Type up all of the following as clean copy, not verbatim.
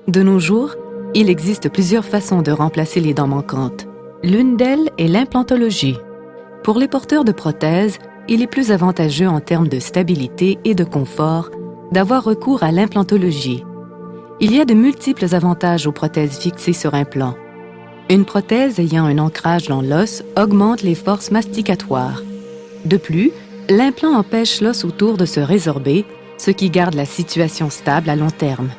De nos jours, il existe plusieurs façons de remplacer les dents manquantes. L'une d'elles est l'implantologie. Pour les porteurs de prothèses, il est plus avantageux en termes de stabilité et de confort d'avoir recours à l'implantologie. Il y a de multiples avantages aux prothèses fixées sur implant. Une prothèse ayant un ancrage dans l'os augmente les forces masticatoires. De plus, l'implant empêche l'os autour de se résorber, ce qui garde la situation stable à long terme.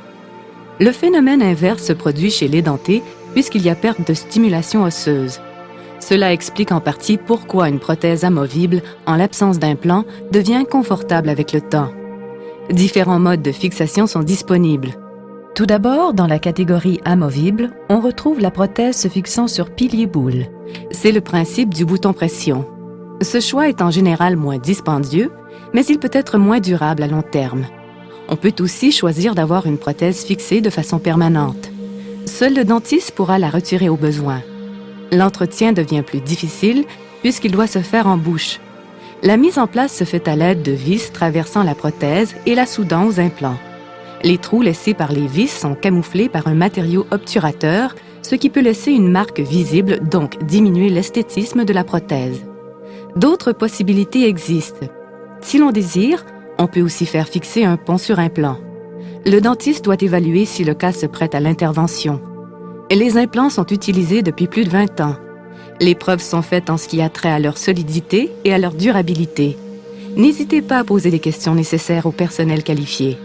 Le phénomène inverse se produit chez l'édenté puisqu'il y a perte de stimulation osseuse. Cela explique en partie pourquoi une prothèse amovible, en l'absence d'implant, devient confortable avec le temps. Différents modes de fixation sont disponibles. Tout d'abord, dans la catégorie amovible, on retrouve la prothèse se fixant sur pilier-boule. C'est le principe du bouton pression. Ce choix est en général moins dispendieux, mais il peut être moins durable à long terme. On peut aussi choisir d'avoir une prothèse fixée de façon permanente. Seul le dentiste pourra la retirer au besoin. L'entretien devient plus difficile puisqu'il doit se faire en bouche. La mise en place se fait à l'aide de vis traversant la prothèse et la soudant aux implants. Les trous laissés par les vis sont camouflés par un matériau obturateur, ce qui peut laisser une marque visible, donc diminuer l'esthétisme de la prothèse. D'autres possibilités existent. Si l'on désire, on peut aussi faire fixer un pont sur implant. Le dentiste doit évaluer si le cas se prête à l'intervention. Les implants sont utilisés depuis plus de 20 ans. Les preuves sont faites en ce qui a trait à leur solidité et à leur durabilité. N'hésitez pas à poser les questions nécessaires au personnel qualifié.